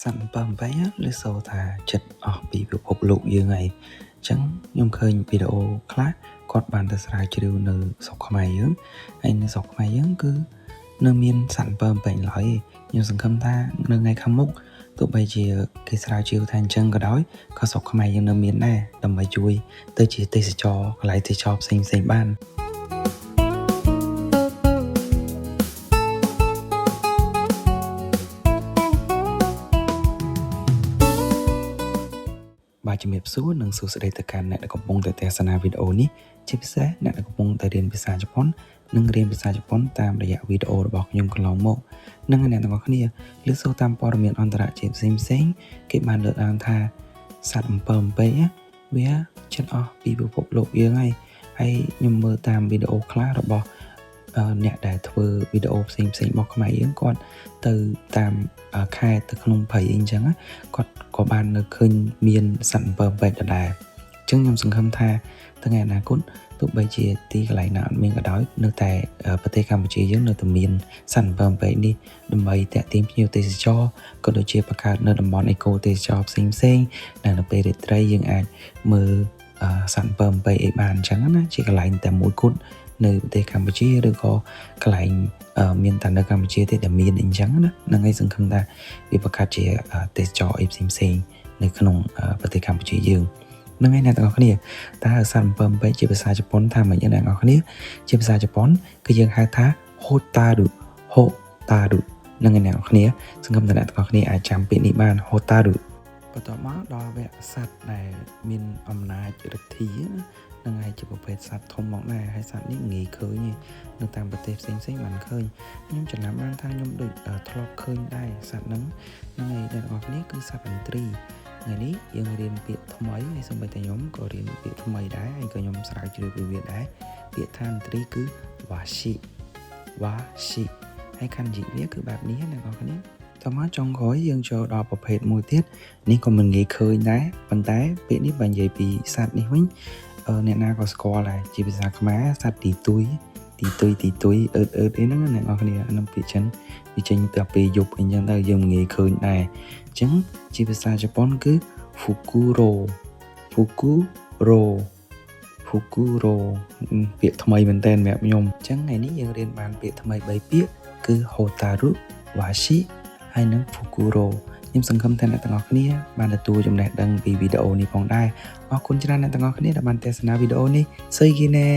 សត្វ7 8 ឬសូថាចិត្តអស់ពីពិភពលោកយើងហើយអញ្ចឹងខ្ញុំឃើញវីដេអូខ្លះគាត់បានទៅស្រាវជ្រាវនៅស្រុកខ្មែរយើងហើយនៅស្រុកខ្មែរយើងគឺនៅមានសត្វ7 8ឡើយខ្ញុំសង្ឃឹមថានៅថ្ងៃខាងមុខទោះបីជាគេស្រាវជ្រាវថាអញ្ចឹងក៏ដោយក៏ស្រុកខ្មែរយើងនៅមានដែរដើម្បីជួយទៅជាទេសចរកន្លែងទេសចរផ្សេងៗបានបាទជំរាបសួរនិងសួស្តីទៅកាន់អ្នកដែលកំពុងតែទស្សនាវីដេអូនេះជាពិសេសអ្នកដែលកំពុងតែរៀនភាសាជប៉ុននិងរៀនភាសាជប៉ុនតាមរយៈវីដេអូរបស់ខ្ញុំកន្លងមកនិងអ្នកទាំងអស់គ្នាលើកសូរតាមព័ត៌មានអន្តរជាតិផ្សេងៗគេបានលើកឡើងថាសត្វ7 8វាចិត្តអស់ពីពិភពលោកយើងហើយខ្ញុំមើលតាមវីដេអូខ្លះរបស់អ្នកដែលធ្វើវីដេអូផ្សេងៗរបស់ខ្មែរយើងគាត់ទៅតាមខេត្តទៅក្នុងព្រៃអីអញ្ចឹងគាត់ក៏បាននៅឃើញមានសត្វ7 8ដដែលអញ្ចឹងខ្ញុំសង្ឃឹមថាថ្ងៃអនាគតទោះបីជាទីកន្លែងណាអត់មានក៏ដោយនៅតែប្រទេសកម្ពុជាយើងនៅតែមានសត្វ7 8នេះដើម្បីទាក់ទាញភ្ញៀវទេសចរក៏ដូចជាបង្កើតនៅតំបន់អេកូទេសចរផ្សេងៗដែលនៅពេលរាត្រីយើងអាចមើលសត្វ7 8អីបានអញ្ចឹងណាជាកន្លែងតែមួយគត់នៅប្រទេសកម្ពុជាឬក៏កន្លែងមានតែនៅកម្ពុជាទេតែមានអញ្ចឹងណាហ្នឹងហើយសង្ឃឹមថាវាបង្កើតជាទេសចរអីផ្សេងៗនៅក្នុងប្រទេសកម្ពុជាយើងហ្នឹងហើយអ្នកទាំងអស់គ្នាតើសត្វ7 8ជាភាសាជប៉ុនថាម៉េចអ្នកទាំងអស់គ្នាជាភាសាជប៉ុនគឺយើងហៅថា Hotaru ហ្នឹងហើយអ្នកទាំងអស់គ្នាសង្ឃឹមថាអ្នកទាំងអស់គ្នាអាចចាំពាក្យនេះបាន Hotaru បន្ទាប់មកដល់វគ្គសត្វដែលមានអំណាចឫទ្ធានឹងហើយជាប្រភេទសត្វធំមកដែរហើយសត្វនេះងាយឃើញនៅតាមប្រទេសផ្សេងៗបានឃើញខ្ញុំចំណាំបានថាខ្ញុំដូចធ្លាប់ឃើញដែរសត្វហ្នឹងហើយអ្នកទាំងអស់គ្នាគឺសត្វឥន្ទ្រីថ្ងៃនេះយើងរៀនពាក្យថ្មីហើយសូម្បីតែខ្ញុំក៏រៀនពាក្យថ្មីដែរហើយក៏ខ្ញុំស្រាវជ្រាវពីវាដែរពាក្យថាឥន្ទ្រីគឺ washi ហើយ漢字វាគឺបែបនេះអ្នកទាំងអស់គ្នាតមកចុងក្រោយយើងចូលដល់ប្រភេទមួយទៀតនេះក៏មិនងាយឃើញដែរប៉ុន្តែពាក្យនេះបើនិយាយពីសត្វនេះវិញអ្នកណាក៏ស្គាល់ដែរជាភាសាខ្មែរសត្វទីទុយអឺតអីហ្នឹងអ្នកនរគ្នាអានឹងពាក្យចិនវាចេញទៅពេលយប់អីចឹងទៅយើងងាយឃើញដែរអញ្ចឹងជាភាសាជប៉ុនគឺ Fukuro ពាក្យថ្មីមែនតើសម្រាប់ខ្ញុំអញ្ចឹងថ្ងៃនេះយើងរៀនបានពាក្យថ្មី3ពាក្យគឺ Hotaru Washi ហើយនិង Fukuro ខ្ញុំសង្ឃឹមថាអ្នកទាំងអស់គ្នាបានទទួលចំណេះដឹងពីវីដេអូនេះផងដែរអរគុណច្រើនអ្នកទាំងអស់គ្នាដែលបានទស្សនាវីដេអូនេះសុយគីណែ